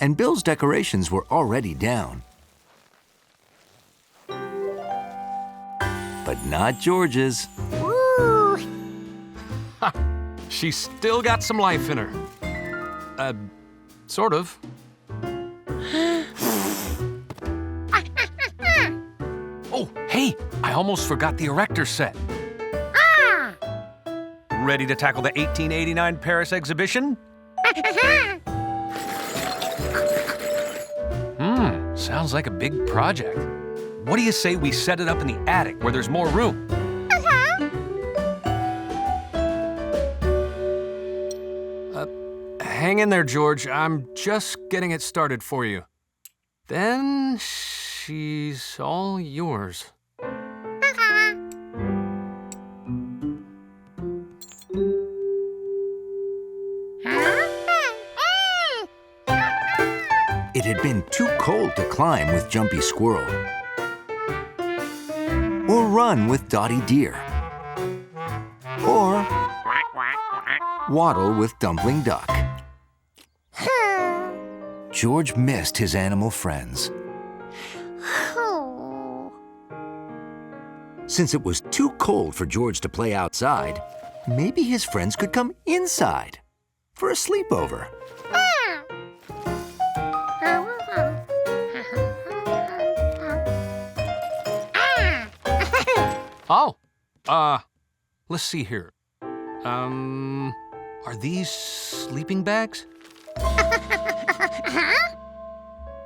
and Bill's decorations were already down. But not George's. Woo! Ha! She's still got some life in her. Sort of. Oh, hey, I almost forgot the erector set. Ready to tackle the 1889 Paris exhibition? Sounds like a big project. What do you say we set it up in the attic where there's more room? Hang in there, George. I'm just getting it started for you. Then she's all yours. It had been too cold to climb with Jumpy Squirrel, or run with Dotty Deer, or waddle with Dumpling Duck. George missed his animal friends. Since it was too cold for George to play outside, maybe his friends could come inside for a sleepover. Oh, let's see here. Are these sleeping bags?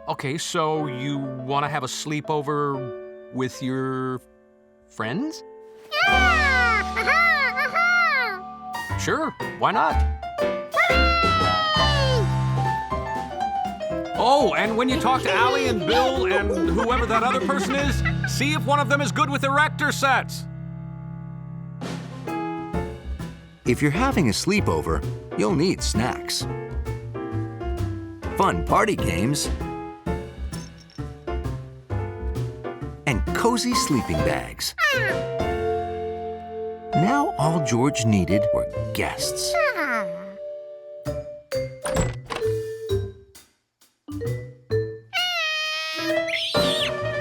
Okay, so you want to have a sleepover with your friends? Sure, why not? Oh, and when you talk to Allie and Bill and whoever that other person is, see if one of them is good with erector sets. If you're having a sleepover, you'll need snacks, fun party games, and cozy sleeping bags. Now all George needed were guests.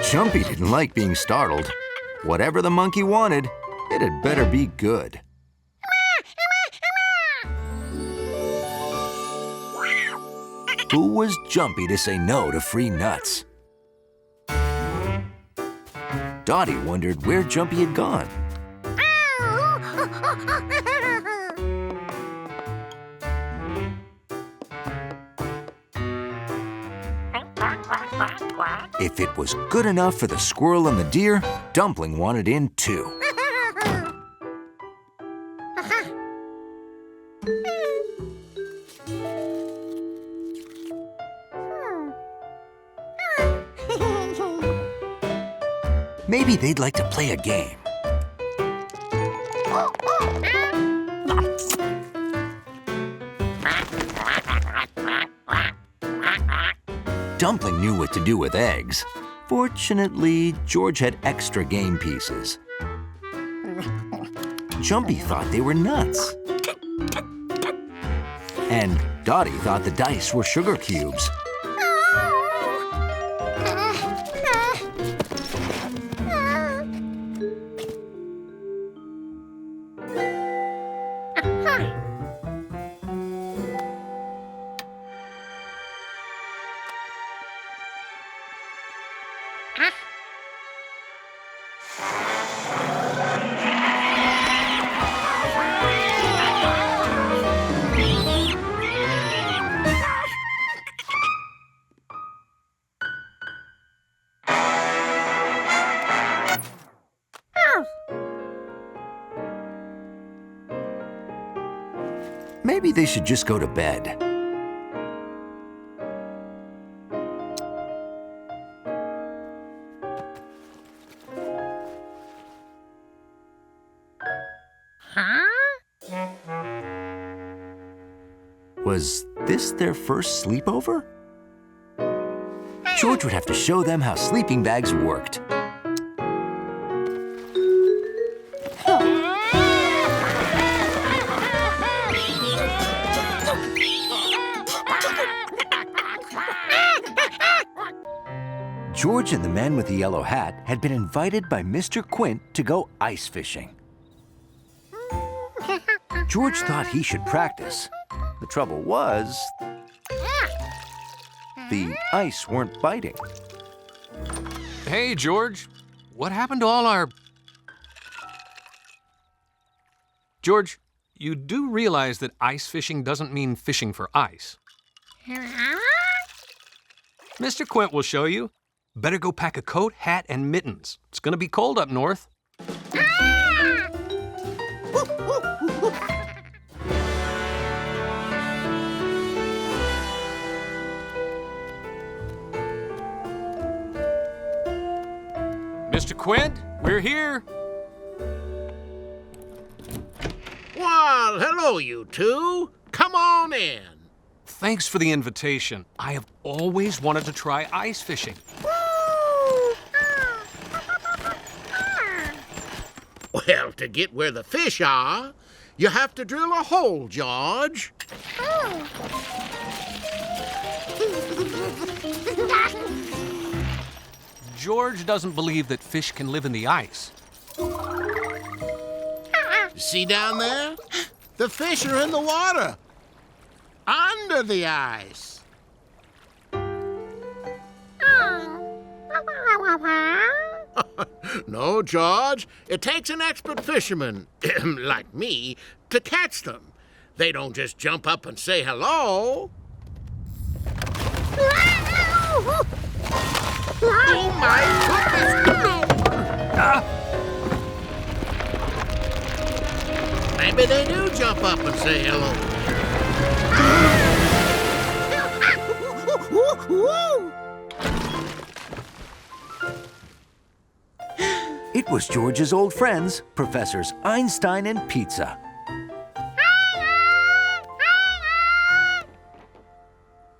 Jumpy didn't like being startled. Whatever the monkey wanted, it had better be good. Who was Jumpy to say no to free nuts? Dotty wondered where Jumpy had gone. If it was good enough for the squirrel and the deer, Dumpling wanted in too. Maybe they'd like to play a game. Dumpling knew what to do with eggs. Fortunately, George had extra game pieces. Jumpy thought they were nuts. And Dotty thought the dice were sugar cubes. Maybe they should just go to bed. Was this their first sleepover? George would have to show them how sleeping bags worked. George and the man with the yellow hat had been invited by Mr. Quint to go ice fishing. George thought he should practice. The trouble was, the ice weren't biting. Hey, George. What happened to all our... George, you do realize that ice fishing doesn't mean fishing for ice. Mr. Quint will show you. Better go pack a coat, hat, and mittens. It's gonna be cold up north. Mr. Quint, we're here. Well, hello, you two. Come on in. Thanks for the invitation. I have always wanted to try ice fishing. Well, to get where the fish are, you have to drill a hole, George. George doesn't believe that fish can live in the ice. See down there? The fish are in the water. Under the ice. No, George. It takes an expert fisherman, like me, to catch them. They don't just jump up and say hello. Oh, my goodness! Maybe they do jump up and say hello. It was George's old friends, Professors Einstein and Pizza.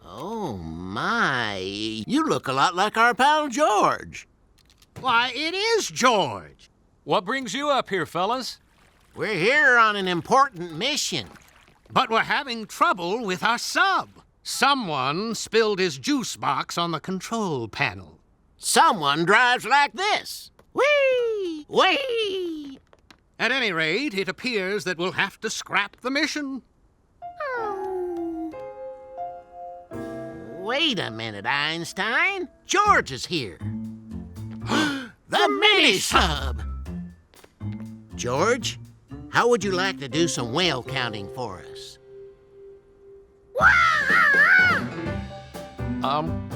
Oh, my. You look a lot like our pal George. Why, it is George. What brings you up here, fellas? We're here on an important mission. But we're having trouble with our sub. Someone spilled his juice box on the control panel. Someone drives like this. Whee! Whee! At any rate, it appears that we'll have to scrap the mission. Wait a minute, Einstein. George is here. The mini-sub! George, how would you like to do some whale counting for us?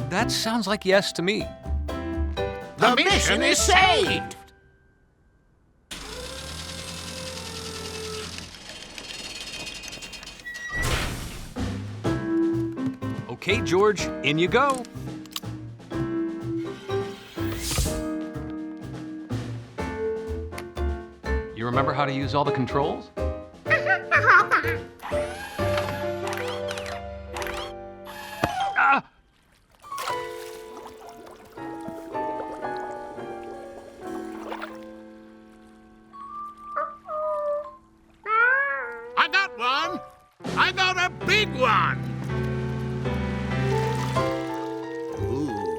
That sounds like yes to me. The mission is saved! Okay, George, in you go. You remember how to use all the controls? Ah! I got one! I got a big one! Ooh.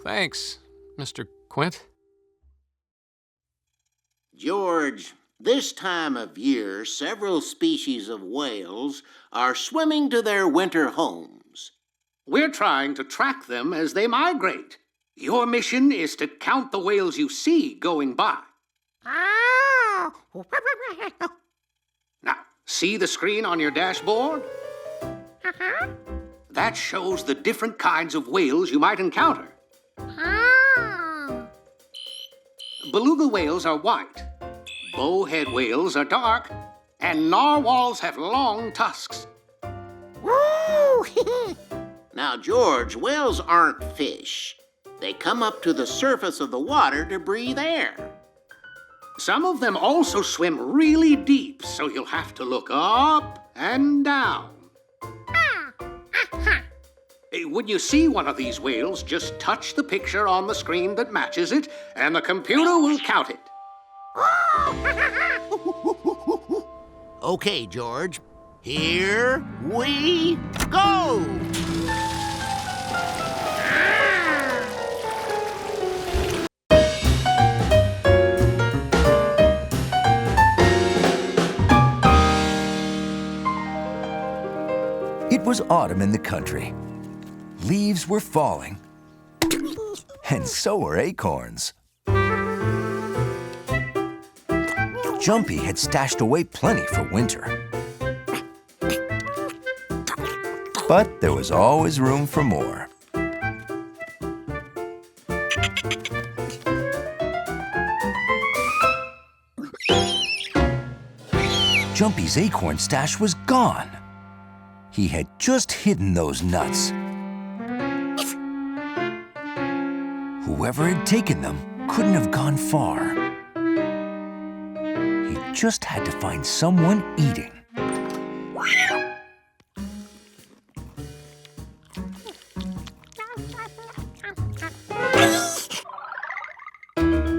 Thanks, Mr. Quint. George, this time of year, several species of whales are swimming to their winter homes. We're trying to track them as they migrate. Your mission is to count the whales you see going by. Now, see the screen on your dashboard? That shows the different kinds of whales you might encounter. Beluga whales are white, bowhead whales are dark, and narwhals have long tusks. Now, George, whales aren't fish. They come up to the surface of the water to breathe air. Some of them also swim really deep, so you'll have to look up and down. When you see one of these whales, just touch the picture on the screen that matches it, and the computer will count it. Okay, George. Here we go! It was autumn in the country. Leaves were falling, and so were acorns. Jumpy had stashed away plenty for winter. But there was always room for more. Jumpy's acorn stash was gone. He had just hidden those nuts. Whoever had taken them couldn't have gone far. He just had to find someone eating.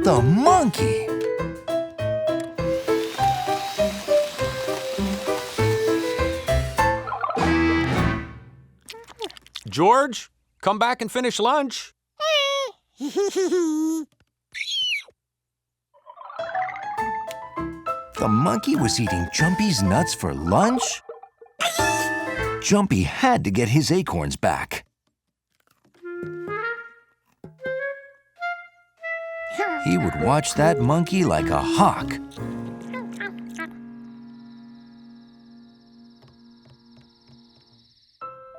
The monkey! George, come back and finish lunch. The monkey was eating Jumpy's nuts for lunch? Jumpy had to get his acorns back. He would watch that monkey like a hawk.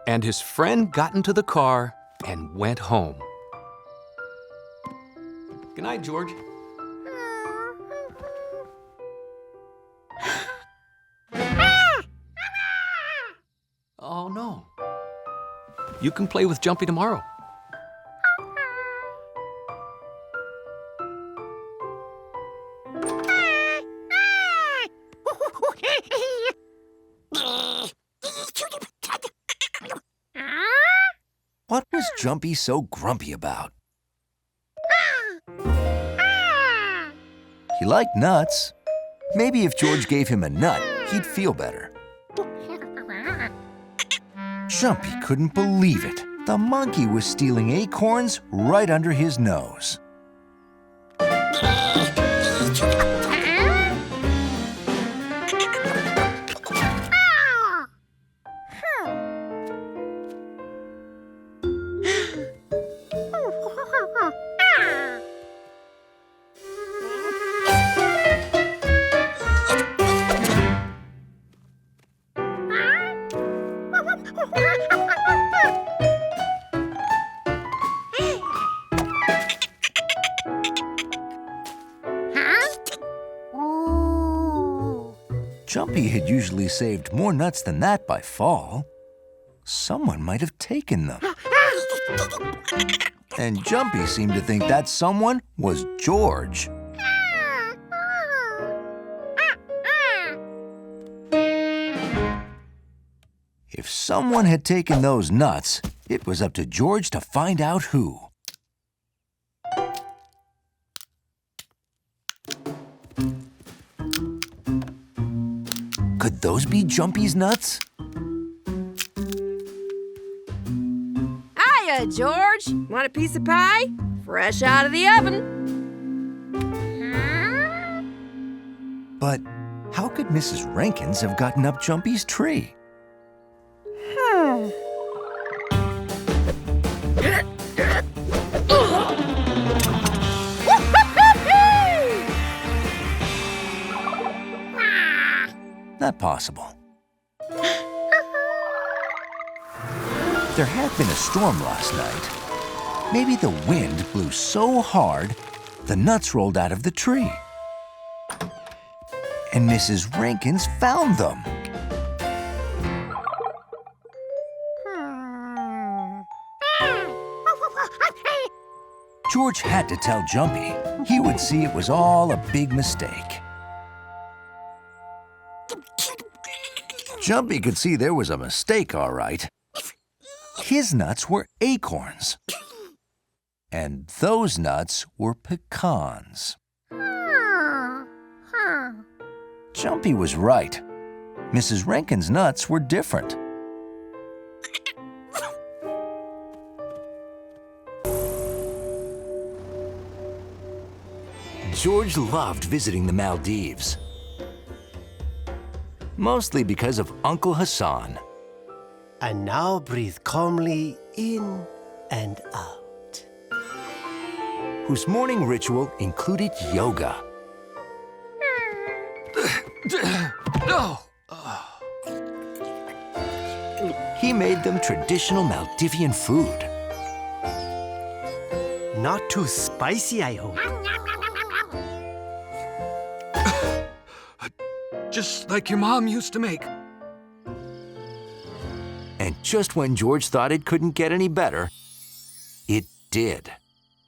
And his friend got into the car and went home. Good night, George. Oh, no. You can play with Jumpy tomorrow. What was Jumpy so grumpy about? He liked nuts. Maybe if George gave him a nut, he'd feel better. Jumpy couldn't believe it. The monkey was stealing acorns right under his nose. Jumpy had usually saved more nuts than that by fall. Someone might have taken them. And Jumpy seemed to think that someone was George. If someone had taken those nuts, it was up to George to find out who. Could those be Jumpy's nuts? Hiya, George. Want a piece of pie? Fresh out of the oven. But how could Mrs. Rankins have gotten up Jumpy's tree? Not possible. There had been a storm last night. Maybe the wind blew so hard, the nuts rolled out of the tree. And Mrs. Rankins found them. George had to tell Jumpy. He would see it was all a big mistake. Jumpy could see there was a mistake, all right. His nuts were acorns. And those nuts were pecans. Jumpy was right. Mrs. Rankin's nuts were different. George loved visiting the Maldives. Mostly because of Uncle Hassan. And now breathe calmly in and out. Whose morning ritual included yoga. He made them traditional Maldivian food. Not too spicy, I hope. Just like your mom used to make. And just when George thought it couldn't get any better, it did.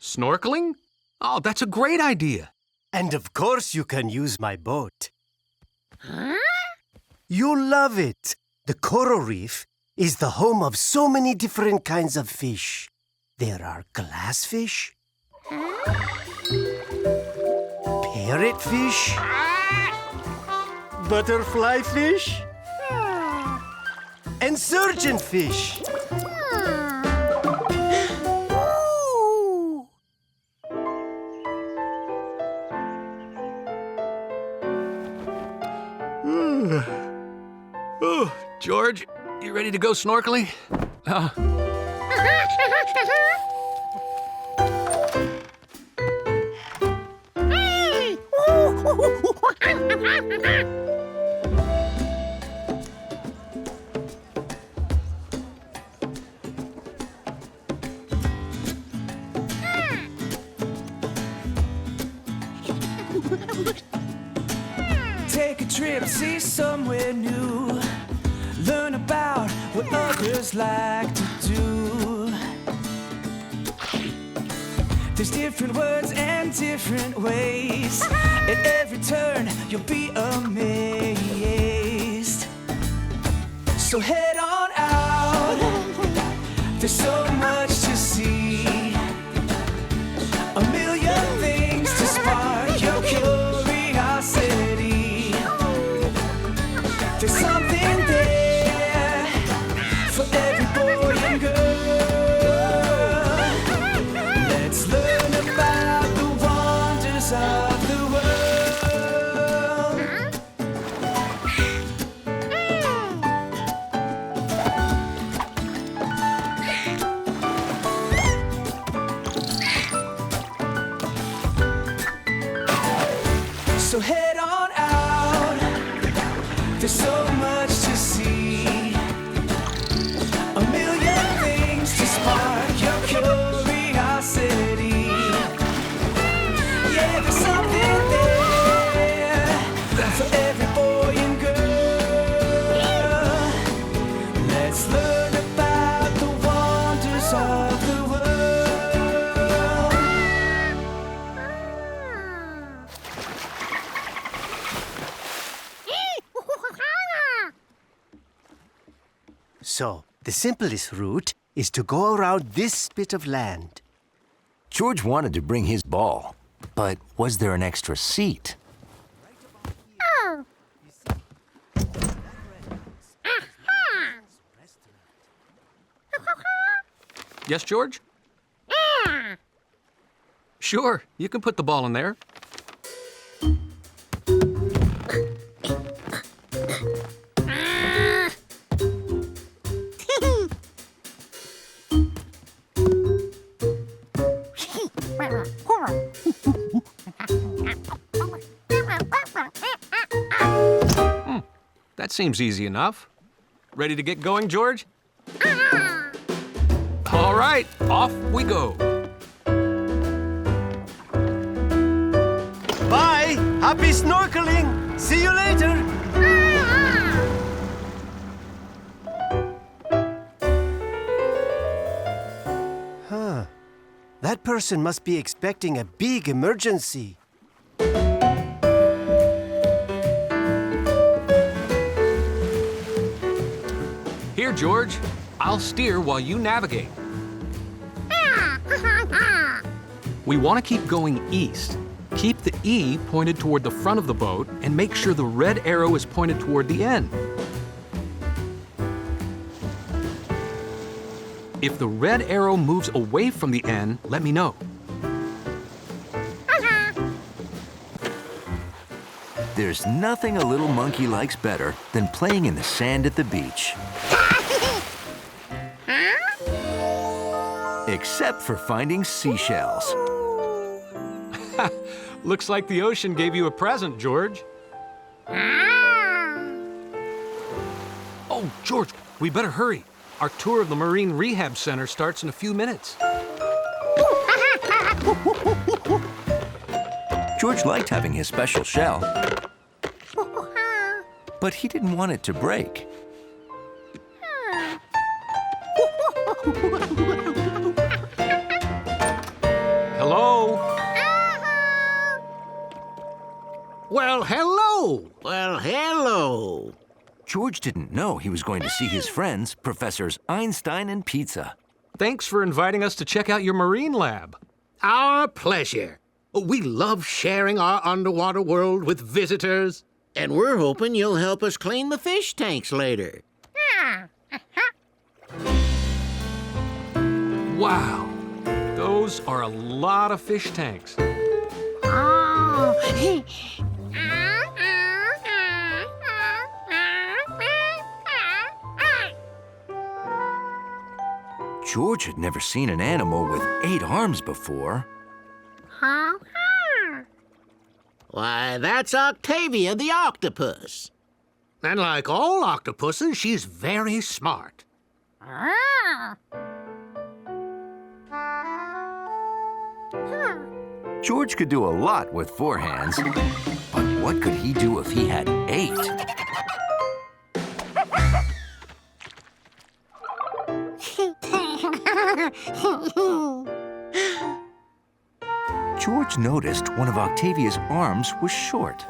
Snorkeling? Oh, that's a great idea. And of course you can use my boat. You'll love it. The coral reef is the home of so many different kinds of fish. There are glassfish, parrotfish, butterfly fish, and surgeonfish. Oh, George, you ready to go snorkeling? Take a trip, see somewhere new. Learn about what others like to do. There's different words and different ways. At every turn, you'll be amazed. So head on out. There's so much to see. A million things to spark your curiosity. There's something there for every boy and girl. Let's learn about the wonders of the world. So head on out. There's so much to see. A million things to spark your curiosity. Yeah, there's something there for every boy and girl. Let's learn about the wonders of the world. So, the simplest route is to go around this bit of land. George wanted to bring his ball, but was there an extra seat? Yes, George? Sure, you can put the ball in there. That seems easy enough. Ready to get going, George? All right, off we go. Bye! Happy snorkeling! See you later! Huh. That person must be expecting a big emergency. Here, George. I'll steer while you navigate. We want to keep going east. Keep the E pointed toward the front of the boat and make sure the red arrow is pointed toward the end. If the red arrow moves away from the N, let me know. There's nothing a little monkey likes better than playing in the sand at the beach. except for finding seashells. Looks like the ocean gave you a present, George. Oh, George, we better hurry. Our tour of the Marine Rehab Center starts in a few minutes. George liked having his special shell, but he didn't want it to break. Hello? Well, hello. Well, hello. George didn't know he was going to see his friends, Professors Einstein and Pizza. Thanks for inviting us to check out your marine lab. Our pleasure. We love sharing our underwater world with visitors. And we're hoping you'll help us clean the fish tanks later. Wow, those are a lot of fish tanks. George had never seen an animal with 8 arms before. Why, that's Octavia the octopus. And like all octopuses, she's very smart. George could do a lot with 4 hands, but what could he do if he had 8? George noticed one of Octavia's arms was short.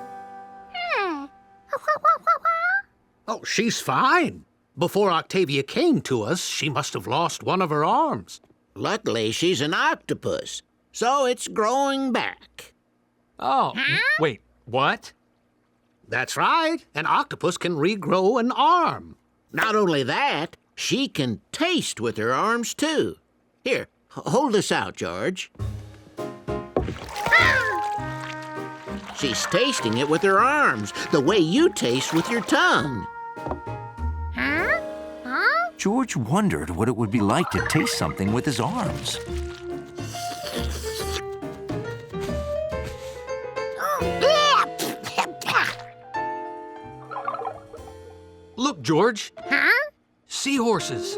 Oh, she's fine. Before Octavia came to us, she must have lost one of her arms. Luckily, she's an octopus, so it's growing back. Oh, wait, what? That's right. An octopus can regrow an arm. Not only that, she can taste with her arms, too. Here, hold this out, George. She's tasting it with her arms, the way you taste with your tongue. George wondered what it would be like to taste something with his arms. Look, George. Seahorses.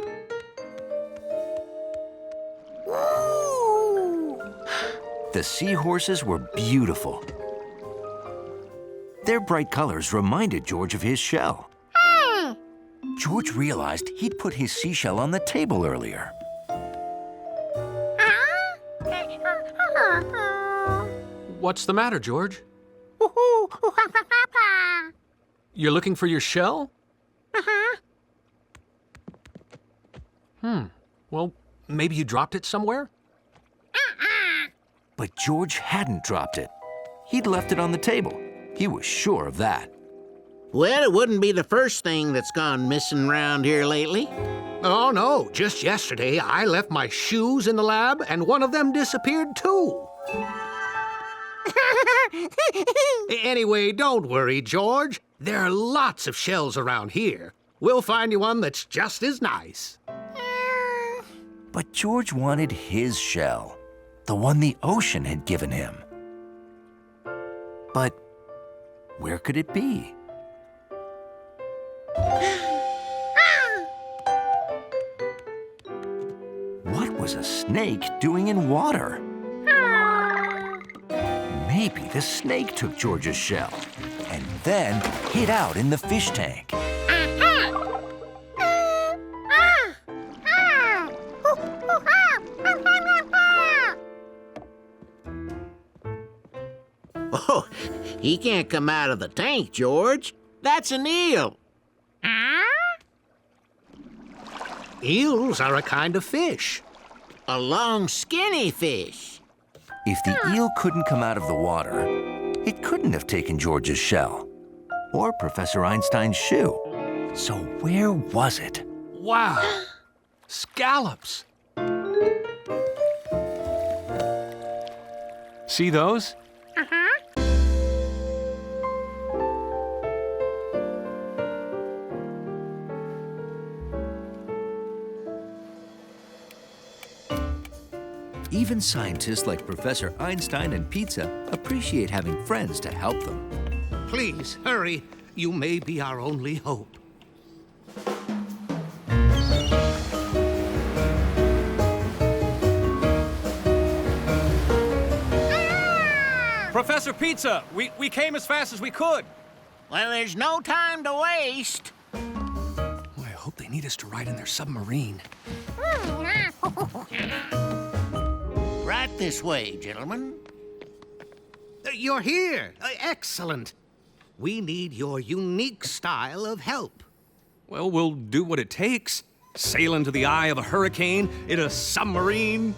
The seahorses were beautiful. Their bright colors reminded George of his shell. George realized he'd put his seashell on the table earlier. What's the matter, George? You're looking for your shell? Well, maybe you dropped it somewhere? But George hadn't dropped it. He'd left it on the table. He was sure of that. Well, it wouldn't be the first thing that's gone missing around here lately. Oh, no. Just yesterday, I left my shoes in the lab, and one of them disappeared, too. Anyway, don't worry, George. There are lots of shells around here. We'll find you one that's just as nice. But George wanted his shell, the one the ocean had given him. But where could it be? What was a snake doing in water? Maybe the snake took George's shell and then hid out in the fish tank. Oh, he can't come out of the tank, George. That's an eel. Eels are a kind of fish. A long, skinny fish. If the eel couldn't come out of the water, it couldn't have taken George's shell or Professor Einstein's shoe. So where was it? Wow, scallops. See those? Even scientists like Professor Einstein and Pizza appreciate having friends to help them. Please, hurry. You may be our only hope. Professor Pizza, we came as fast as we could. Well, there's no time to waste. Oh, I hope they need us to ride in their submarine. Right this way, gentlemen. You're here. Excellent. We need your unique style of help. Well, we'll do what it takes. Sail into the eye of a hurricane in a submarine.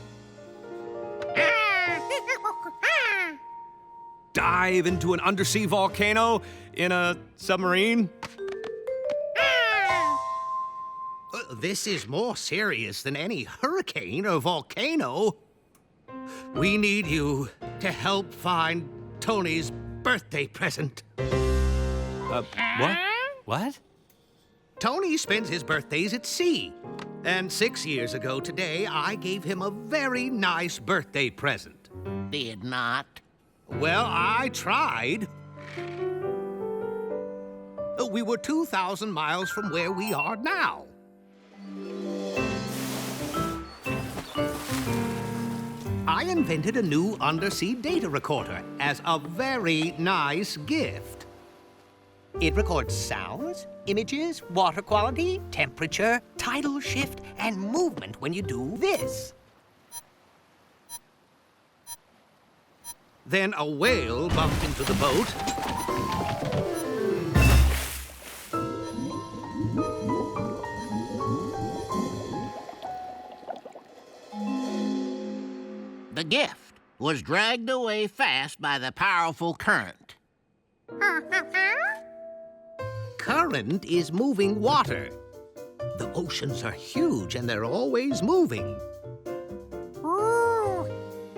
Dive into an undersea volcano in a submarine. This is more serious than any hurricane or volcano. We need you to help find Tony's birthday present. What? What? Tony spends his birthdays at sea. And 6 years ago today, I gave him a very nice birthday present. Did not. Well, I tried. We were 2,000 miles from where we are now. I invented a new undersea data recorder as a very nice gift. It records sounds, images, water quality, temperature, tidal shift, and movement when you do this. Then a whale bumped into the boat. The gift was dragged away fast by the powerful current. Current is moving water. The oceans are huge and they're always moving.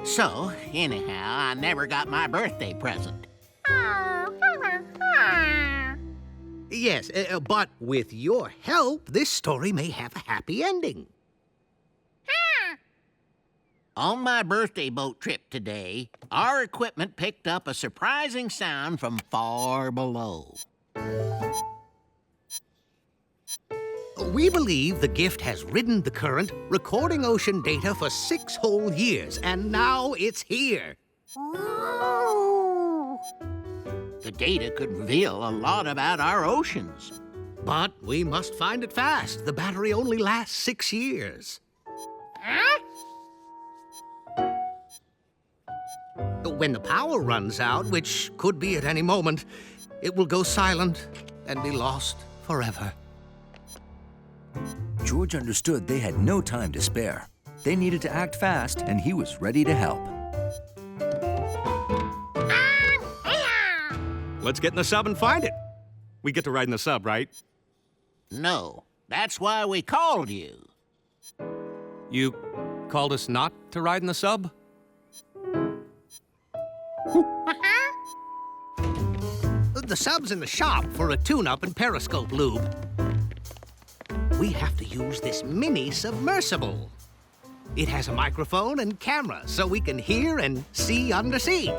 So, anyhow, I never got my birthday present. Yes, but with your help, this story may have a happy ending. On my birthday boat trip today, our equipment picked up a surprising sound from far below. We believe the gift has ridden the current, recording ocean data for 6 whole years, and now it's here. The data could reveal a lot about our oceans. But we must find it fast. The battery only lasts 6 years. When the power runs out, which could be at any moment, it will go silent and be lost forever. George understood they had no time to spare. They needed to act fast, and he was ready to help. Let's get in the sub and find it. We get to ride in the sub, right? No, that's why we called you. You called us not to ride in the sub? The sub's in the shop for a tune-up and periscope lube. We have to use this mini submersible. It has a microphone and camera, so we can hear and see undersea.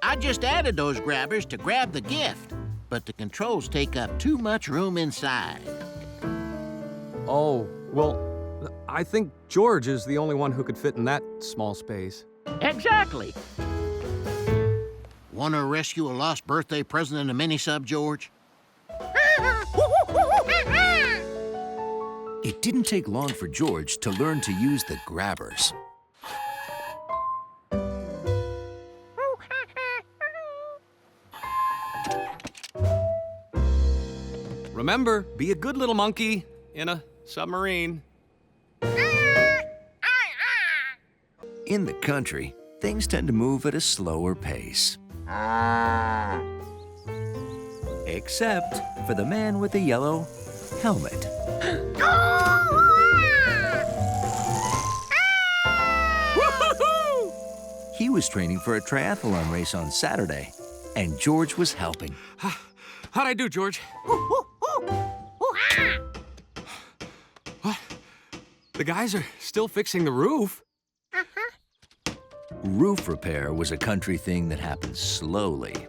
I just added those grabbers to grab the gift, but the controls take up too much room inside. Oh, well, I think George is the only one who could fit in that small space. Exactly. Want to rescue a lost birthday present in a mini-sub, George? It didn't take long for George to learn to use the grabbers. Remember, be a good little monkey in a submarine. In the country, things tend to move at a slower pace. Except for the man with the yellow helmet. He was training for a triathlon race on Saturday, and George was helping. How'd I do, George? What? The guys are still fixing the roof. Roof repair was a country thing that happened slowly.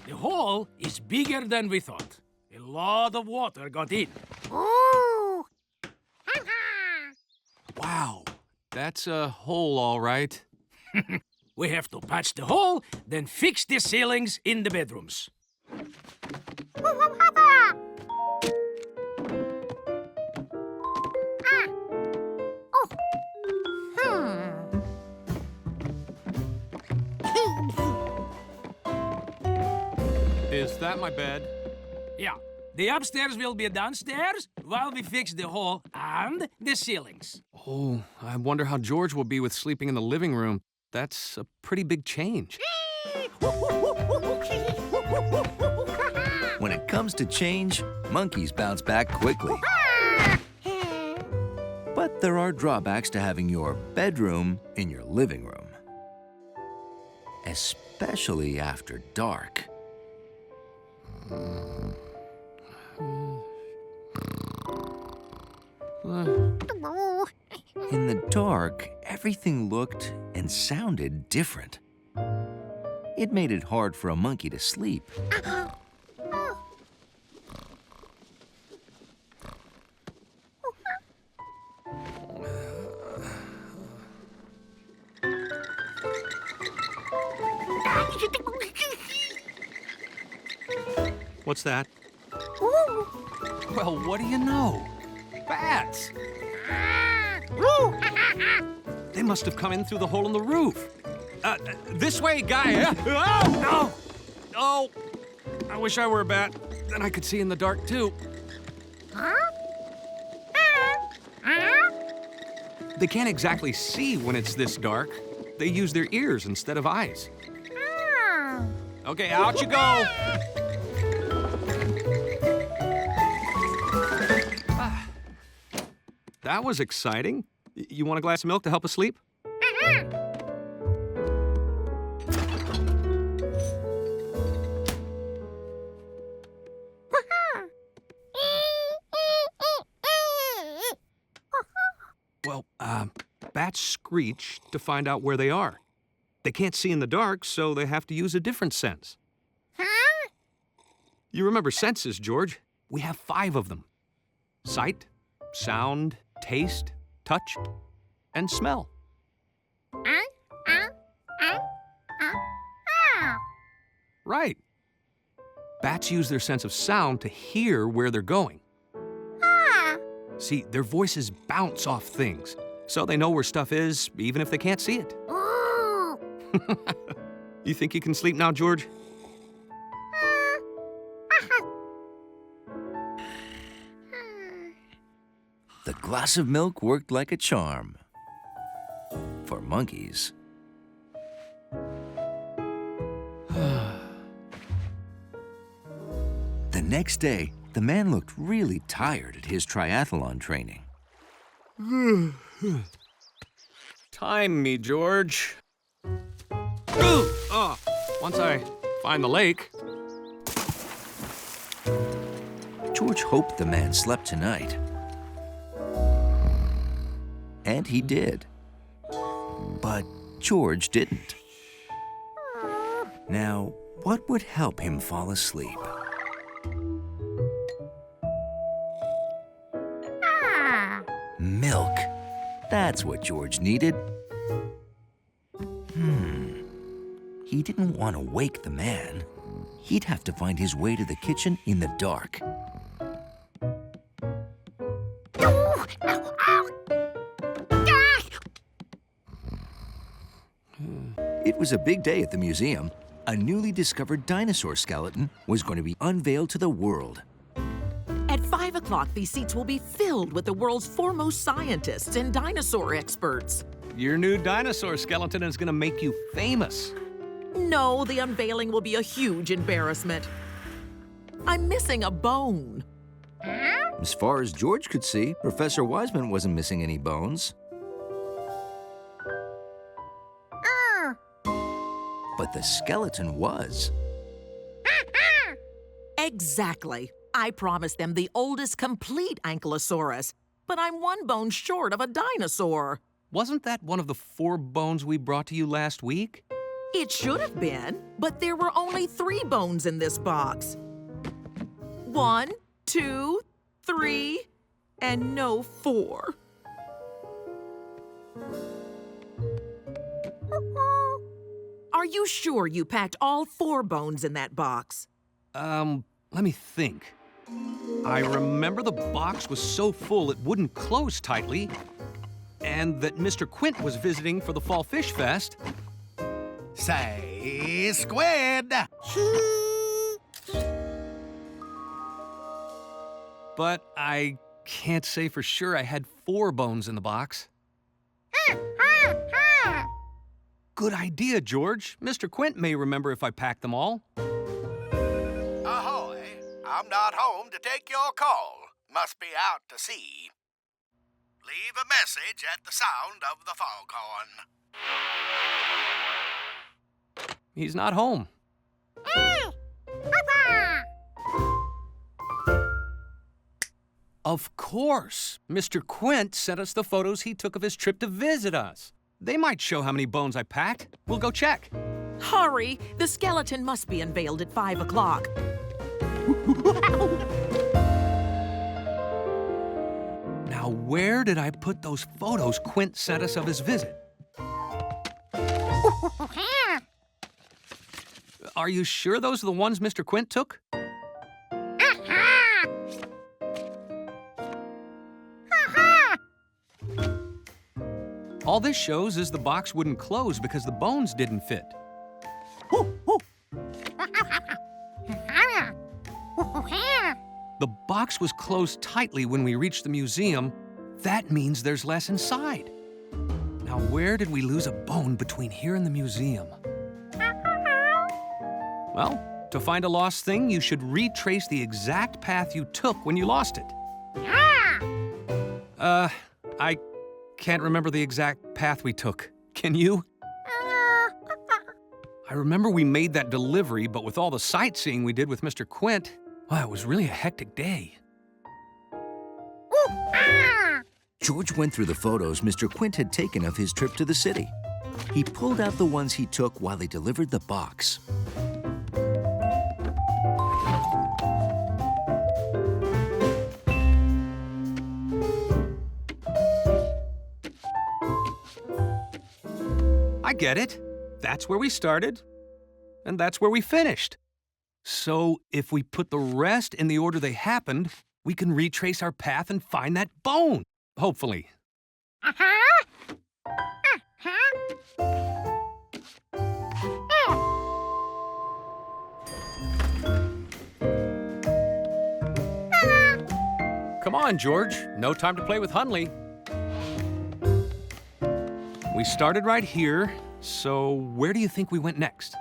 The hole is bigger than we thought. A lot of water got in. Wow, that's a hole, all right. We have to patch the hole, then fix the ceilings in the bedrooms. Is that my bed? Yeah, the upstairs will be downstairs while we fix the hole and the ceilings. Oh, I wonder how George will be with sleeping in the living room. That's a pretty big change. When it comes to change, monkeys bounce back quickly. But there are drawbacks to having your bedroom in your living room, especially after dark. In the dark, everything looked and sounded different. It made it hard for a monkey to sleep. What's that? Well, what do you know? Bats! They must have come in through the hole in the roof. This way, guy! Oh! Oh! I wish I were a bat. Then I could see in the dark, too. They can't exactly see when it's this dark. They use their ears instead of eyes. Okay, out you go! That was exciting. You want a glass of milk to help us sleep? Well, bats screech to find out where they are. They can't see in the dark, so they have to use a different sense. You remember senses, George? We have 5 of them. Sight, sound, taste, touch, and smell. Right. Bats use their sense of sound to hear where they're going. See, their voices bounce off things, so they know where stuff is, even if they can't see it. You think you can sleep now, George? The glass of milk worked like a charm for monkeys. The next day, the man looked really tired at his triathlon training. Time me, George. Once I find the lake. George hoped the man slept tonight. And he did. But George didn't. Now, what would help him fall asleep? Milk. That's what George needed. He didn't want to wake the man. He'd have to find his way to the kitchen in the dark. It was a big day at the museum. A newly discovered dinosaur skeleton was going to be unveiled to the world. At 5 o'clock, these seats will be filled with the world's foremost scientists and dinosaur experts. Your new dinosaur skeleton is going to make you famous. No, the unveiling will be a huge embarrassment. I'm missing a bone. As far as George could see, Professor Wiseman wasn't missing any bones. But the skeleton was. Exactly. I promised them the oldest complete ankylosaurus, but I'm one bone short of a dinosaur. Wasn't that one of the 4 bones we brought to you last week? It should have been, but there were only 3 bones in this box. 1, 2, 3, and no 4. Are you sure you packed all 4 bones in that box? Let me think. I remember the box was so full it wouldn't close tightly, and that Mr. Quint was visiting for the Fall Fish Fest. Say, squid! But I can't say for sure I had 4 bones in the box. Good idea, George. Mr. Quint may remember if I packed them all. Ahoy! I'm not home to take your call. Must be out to sea. Leave a message at the sound of the foghorn. He's not home. Of course. Mr. Quint sent us the photos he took of his trip to visit us. They might show how many bones I packed. We'll go check. Hurry! The skeleton must be unveiled at 5 o'clock. Now, where did I put those photos Quint sent us of his visit? Are you sure those are the ones Mr. Quint took? All this shows is the box wouldn't close because the bones didn't fit. The box was closed tightly when we reached the museum. That means there's less inside. Now, where did we lose a bone between here and the museum? Well, to find a lost thing, you should retrace the exact path you took when you lost it. I can't remember the exact path we took. Can you? I remember we made that delivery, but with all the sightseeing we did with Mr. Quint, well, it was really a hectic day. George went through the photos Mr. Quint had taken of his trip to the city. He pulled out the ones he took while they delivered the box. I get it. That's where we started, and that's where we finished. So if we put the rest in the order they happened, we can retrace our path and find that bone, hopefully. Come on, George. No time to play with Hunley. We started right here, so where do you think we went next?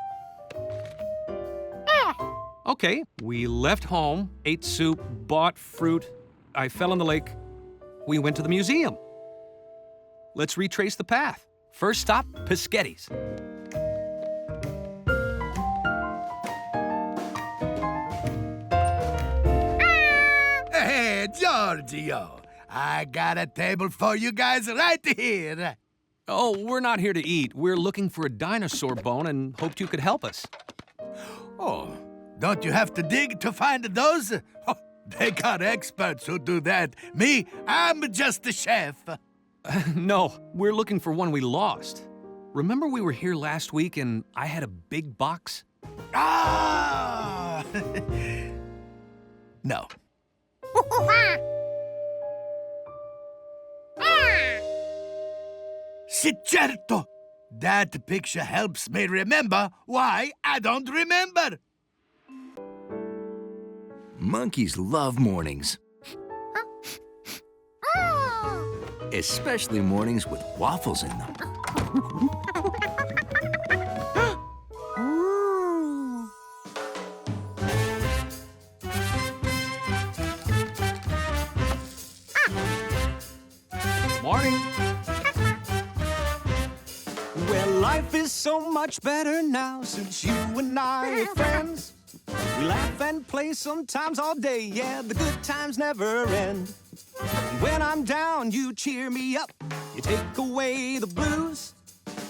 Okay, we left home, ate soup, bought fruit. I fell in the lake. We went to the museum. Let's retrace the path. First stop, Pischetti's. Hey, Giorgio, I got a table for you guys right here. Oh, we're not here to eat. We're looking for a dinosaur bone and hoped you could help us. Oh, don't you have to dig to find those? Oh, they got experts who do that. Me, I'm just a chef. No, we're looking for one we lost. Remember we were here last week and I had a big box? Ah! No. Si certo! That picture helps me remember why I don't remember. Monkeys love mornings. Especially mornings with waffles in them. Morning. Well, life is so much better now since you and I are friends. We laugh and play sometimes all day, yeah, the good times never end. When I'm down, you cheer me up, you take away the blues.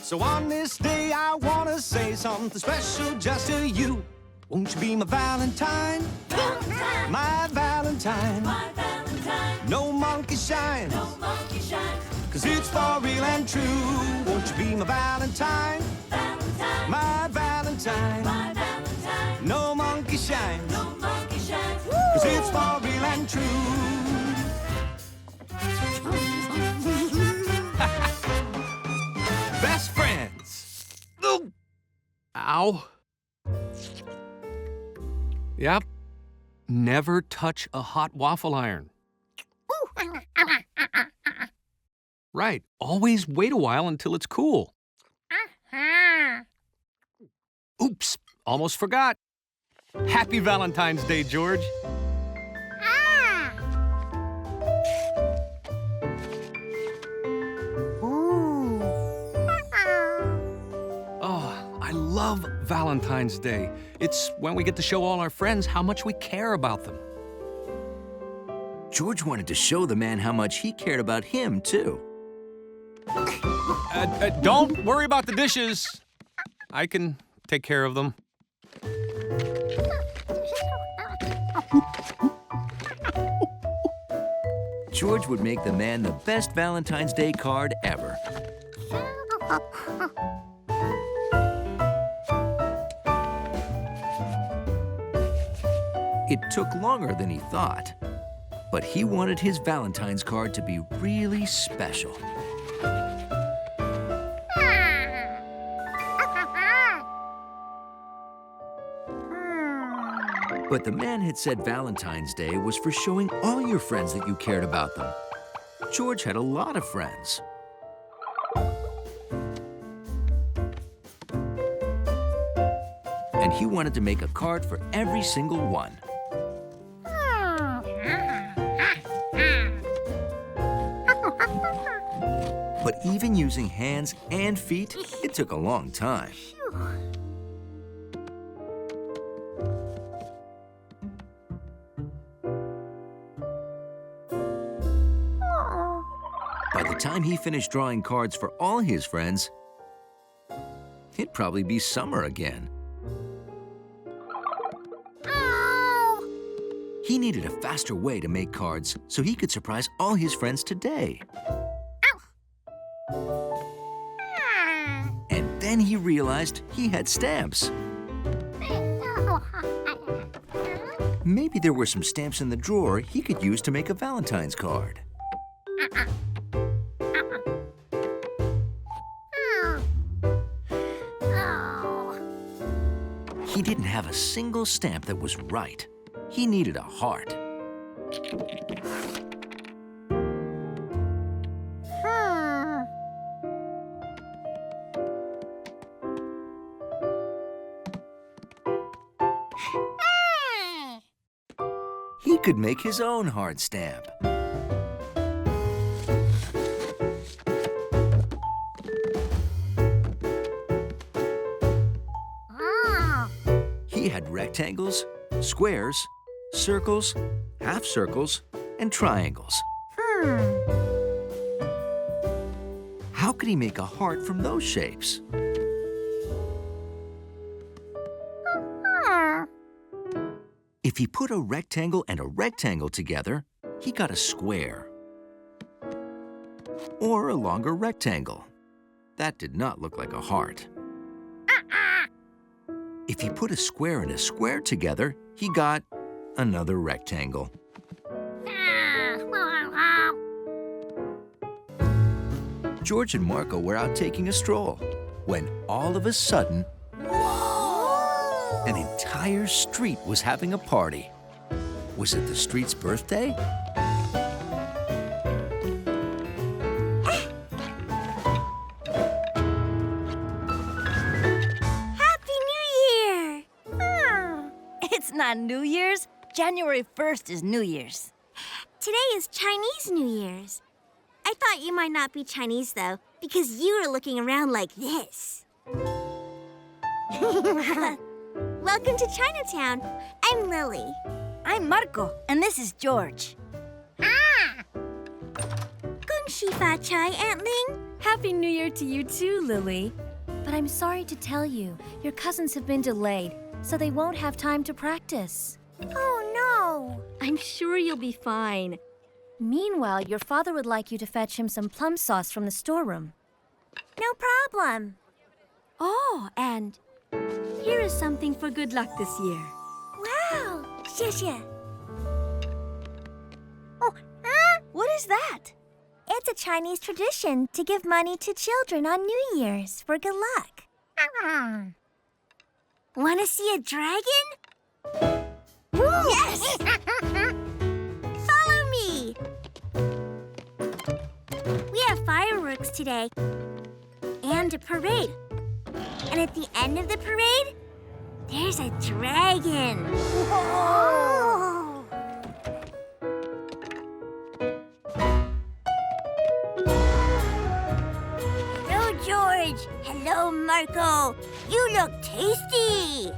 So on this day, I wanna say something special just to you. Won't you be my Valentine? Valentine. My Valentine. My Valentine. No monkey shines. No monkey shines. 'Cause it's for real and true. Won't you be my Valentine? Valentine. My Valentine. My Valentine. No monkey shines. No monkey shines. 'Cause it's for real and true. Best friends. Ooh. Ow. Yep. Never touch a hot waffle iron. Right. Always wait a while until it's cool. Oops. Almost forgot. Happy Valentine's Day, George. Oh, I love Valentine's Day. It's when we get to show all our friends how much we care about them. George wanted to show the man how much he cared about him, too. Don't worry about the dishes. I can take care of them. George would make the man the best Valentine's Day card ever. It took longer than he thought, but he wanted his Valentine's card to be really special. But the man had said Valentine's Day was for showing all your friends that you cared about them. George had a lot of friends. And he wanted to make a card for every single one. But even using hands and feet, it took a long time. By the time he finished drawing cards for all his friends, it'd probably be summer again. He needed a faster way to make cards so he could surprise all his friends today. And then he realized he had stamps. Maybe there were some stamps in the drawer he could use to make a Valentine's card. He didn't have a single stamp that was right. He needed a heart. He could make his own heart stamp. He had rectangles, squares, circles, half circles, and triangles. How could he make a heart from those shapes? If he put a rectangle and a rectangle together, he got a square. Or a longer rectangle. That did not look like a heart. If he put a square and a square together, he got another rectangle. George and Marco were out taking a stroll when all of a sudden, an entire street was having a party. Was it the street's birthday? It's not New Year's. January 1st is New Year's. Today is Chinese New Year's. I thought you might not be Chinese, though, because you were looking around like this. Welcome to Chinatown. I'm Lily. I'm Marco, and this is George. Gong Xi Fa Chai, Aunt Ling. Happy New Year to you too, Lily. But I'm sorry to tell you, your cousins have been delayed, so they won't have time to practice. Oh, no. I'm sure you'll be fine. Meanwhile, your father would like you to fetch him some plum sauce from the storeroom. No problem. Oh, and here is something for good luck this year. Wow. 谢谢. What is that? It's a Chinese tradition to give money to children on New Year's for good luck. Want to see a dragon? Yes! Follow me! We have fireworks today and a parade. And at the end of the parade, there's a dragon. Whoa! Hello, George. Hello, Marco. You look tasty.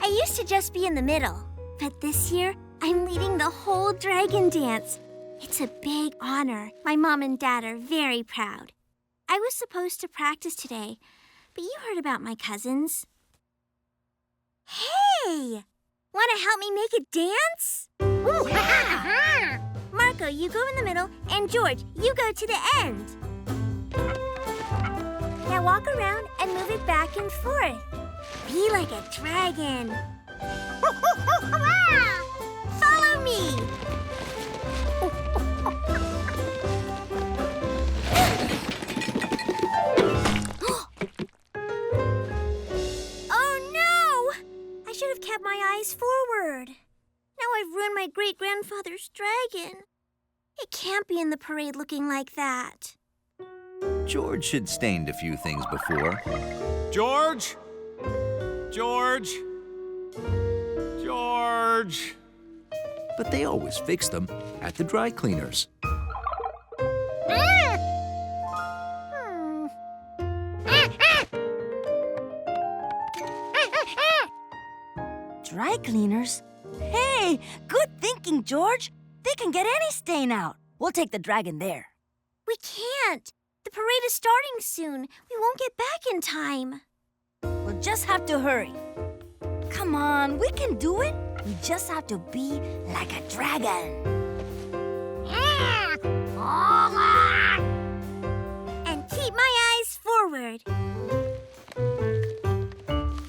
I used to just be in the middle, but this year I'm leading the whole dragon dance. It's a big honor. My mom and dad are very proud. I was supposed to practice today, but you heard about my cousins. Hey! Want to help me make a dance? Yeah. Marco, you go in the middle, and George, you go to the end. Now walk around and move it back and forth. Be like a dragon. Follow me. Oh no! I should have kept my eyes forward. Now I've ruined my great-grandfather's dragon. It can't be in the parade looking like that. George had stained a few things before. George? George? George? But they always fixed them at the dry cleaners. Dry cleaners? Hey, good thinking, George. They can get any stain out. We'll take the dragon there. We can't. The parade is starting soon. We won't get back in time. We'll just have to hurry. Come on, we can do it. We just have to be like a dragon. And keep my eyes forward.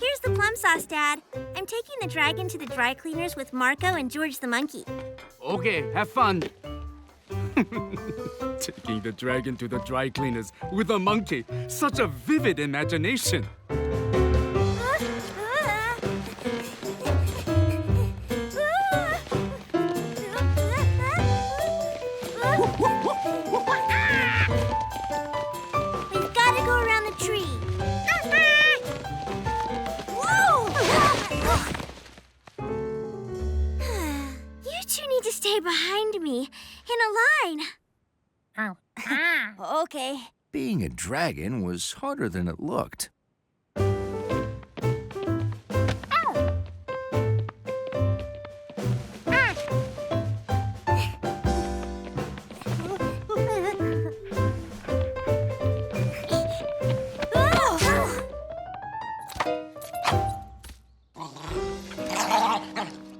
Here's the plum sauce, Dad. I'm taking the dragon to the dry cleaners with Marco and George the monkey. Okay, have fun. Taking the dragon to the dry cleaners with a monkey. Such a vivid imagination. We've got to go around the tree. Whoa! You two need to stay behind me in a line. Okay. Being a dragon was harder than it looked.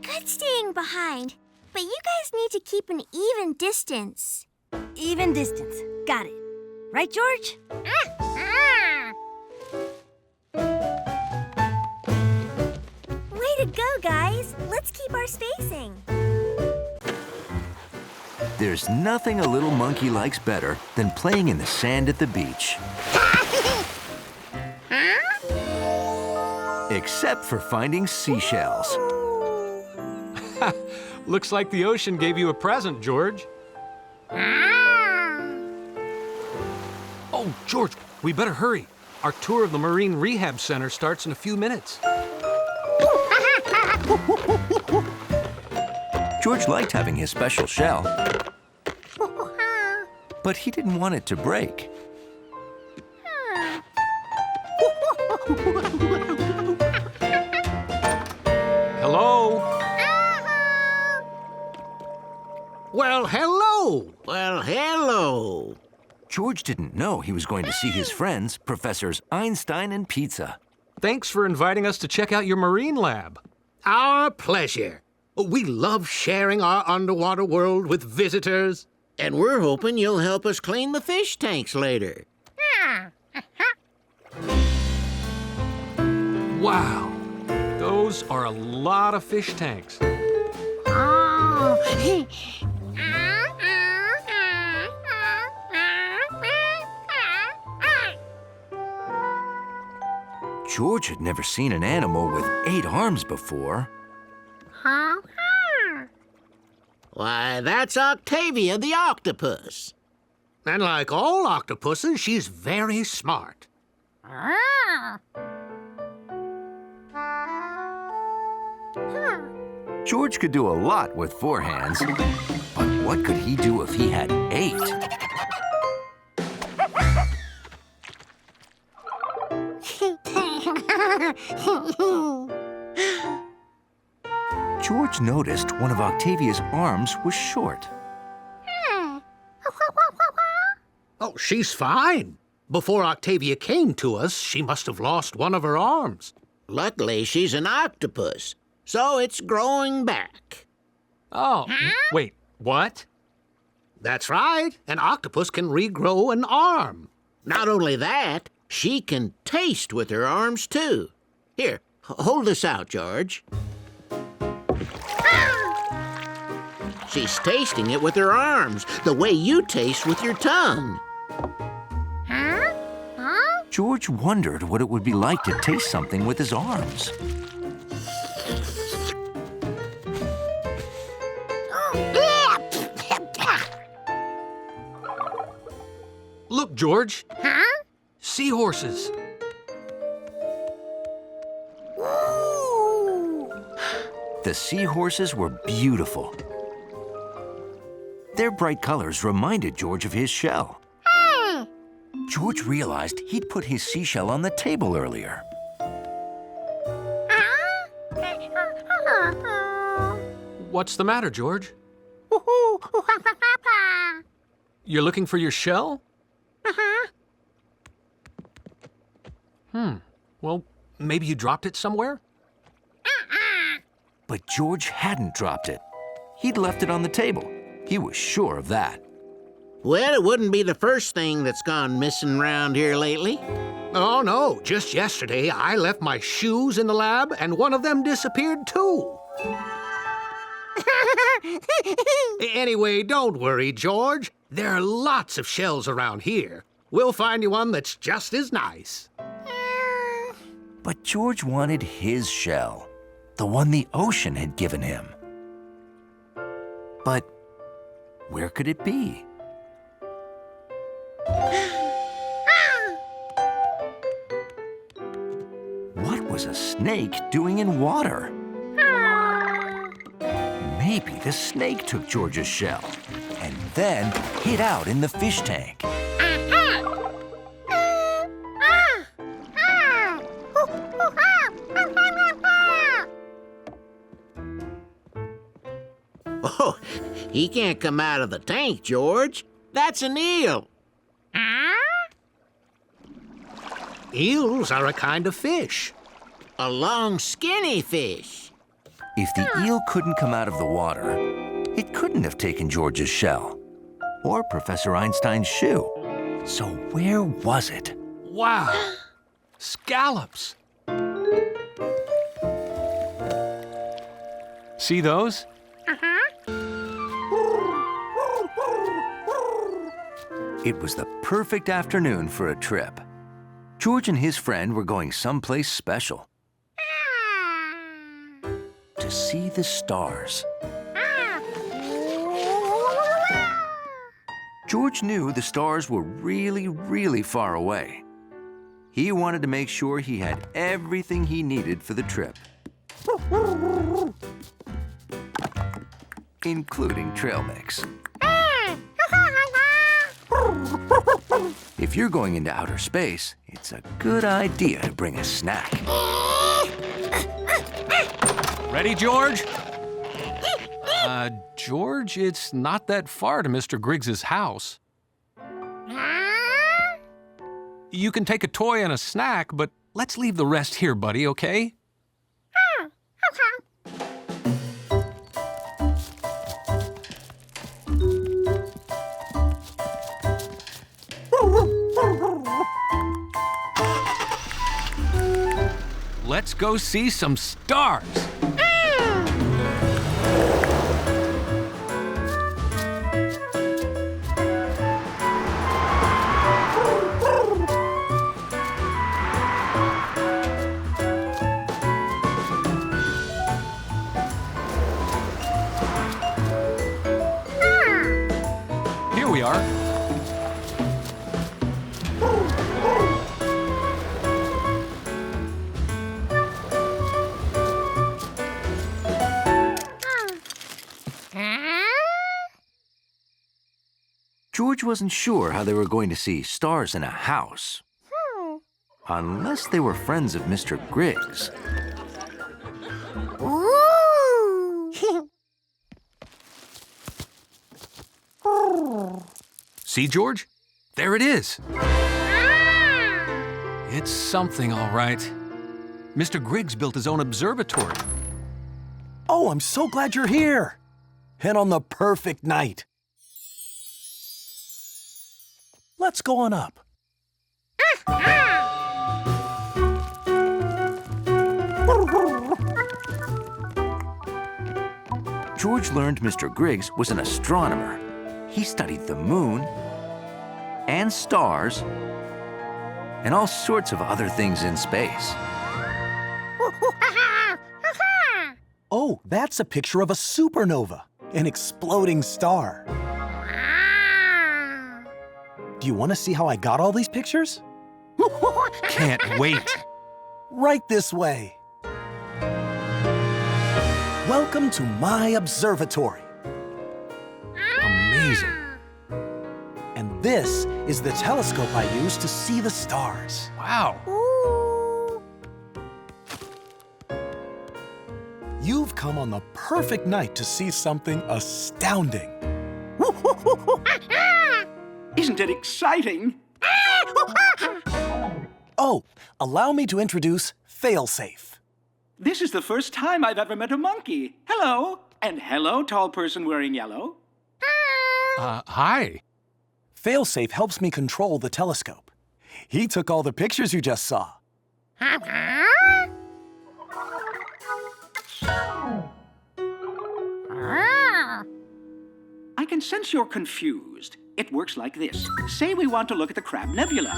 Good staying behind, but you guys need to keep an even distance. Even distance. Got it. Right, George? Way to go, guys. Let's keep our spacing. There's nothing a little monkey likes better than playing in the sand at the beach. Except for finding seashells. Looks like the ocean gave you a present, George. Oh, George, we better hurry. Our tour of the Marine Rehab Center starts in a few minutes. George liked having his special shell, but he didn't want it to break. George didn't know he was going to see his friends, Professors Einstein and Pizza. Thanks for inviting us to check out your marine lab. Our pleasure. We love sharing our underwater world with visitors. And we're hoping you'll help us clean the fish tanks later. Wow, those are a lot of fish tanks. George had never seen an animal with 8 arms before. Why, that's Octavia the octopus. And like all octopuses, she's very smart. George could do a lot with 4 hands, but what could he do if he had 8? George noticed one of Octavia's arms was short. Oh, she's fine. Before Octavia came to us, she must have lost one of her arms. Luckily, she's an octopus, so it's growing back. Oh, wait, what? That's right. An octopus can regrow an arm. Not only that, she can taste with her arms, too. Here, hold this out, George. She's tasting it with her arms, the way you taste with your tongue. George wondered what it would be like to taste something with his arms. Look, George. Seahorses. The seahorses were beautiful. Their bright colors reminded George of his shell. George realized he'd put his seashell on the table earlier. What's the matter, George? You're looking for your shell? Well, maybe you dropped it somewhere? But George hadn't dropped it. He'd left it on the table. He was sure of that. Well, it wouldn't be the first thing that's gone missing around here lately. Oh, no. Just yesterday, I left my shoes in the lab, and one of them disappeared, too. Anyway, don't worry, George. There are lots of shells around here. We'll find you one that's just as nice. But George wanted his shell, the one the ocean had given him. But where could it be? What was a snake doing in water? Maybe the snake took George's shell and then hid out in the fish tank. Oh, he can't come out of the tank, George. That's an eel. Eels are a kind of fish. A long, skinny fish. If the eel couldn't come out of the water, it couldn't have taken George's shell or Professor Einstein's shoe. So where was it? Wow! Scallops! See those? It was the perfect afternoon for a trip. George and his friend were going someplace special. To see the stars. George knew the stars were really, really far away. He wanted to make sure he had everything he needed for the trip, including trail mix. If you're going into outer space, it's a good idea to bring a snack. Ready, George? George, it's not that far to Mr. Griggs's house. You can take a toy and a snack, but let's leave the rest here, buddy, okay? Let's go see some stars. Here we are. George wasn't sure how they were going to see stars in a house. Unless they were friends of Mr. Griggs. See, George? There it is. It's something, all right. Mr. Griggs built his own observatory. Oh, I'm so glad you're here. And on the perfect night. Let's go on up. George learned Mr. Griggs was an astronomer. He studied the moon and stars and all sorts of other things in space. Oh, that's a picture of a supernova, an exploding star. Do you want to see how I got all these pictures? Can't wait. Right this way. Welcome to my observatory. Amazing. And this is the telescope I use to see the stars. Wow. You've come on the perfect night to see something astounding. Isn't it exciting? Oh, allow me to introduce Failsafe. This is the first time I've ever met a monkey. Hello. And hello, tall person wearing yellow. Hi. Failsafe helps me control the telescope. He took all the pictures you just saw. I can sense you're confused. It works like this. Say we want to look at the Crab Nebula.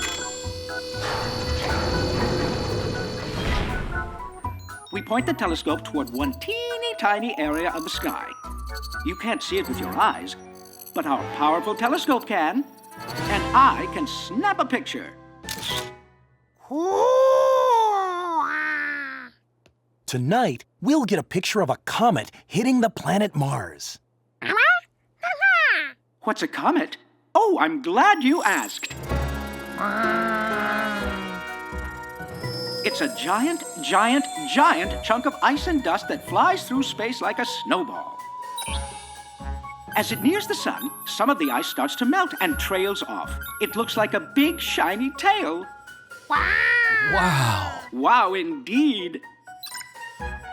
We point the telescope toward one teeny tiny area of the sky. You can't see it with your eyes, but our powerful telescope can. And I can snap a picture. Tonight, we'll get a picture of a comet hitting the planet Mars. What's a comet? Oh, I'm glad you asked. It's a giant, giant, giant chunk of ice and dust that flies through space like a snowball. As it nears the sun, some of the ice starts to melt and trails off. It looks like a big, shiny tail. Wow. Wow, indeed.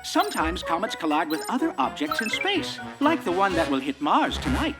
Sometimes comets collide with other objects in space, like the one that will hit Mars tonight.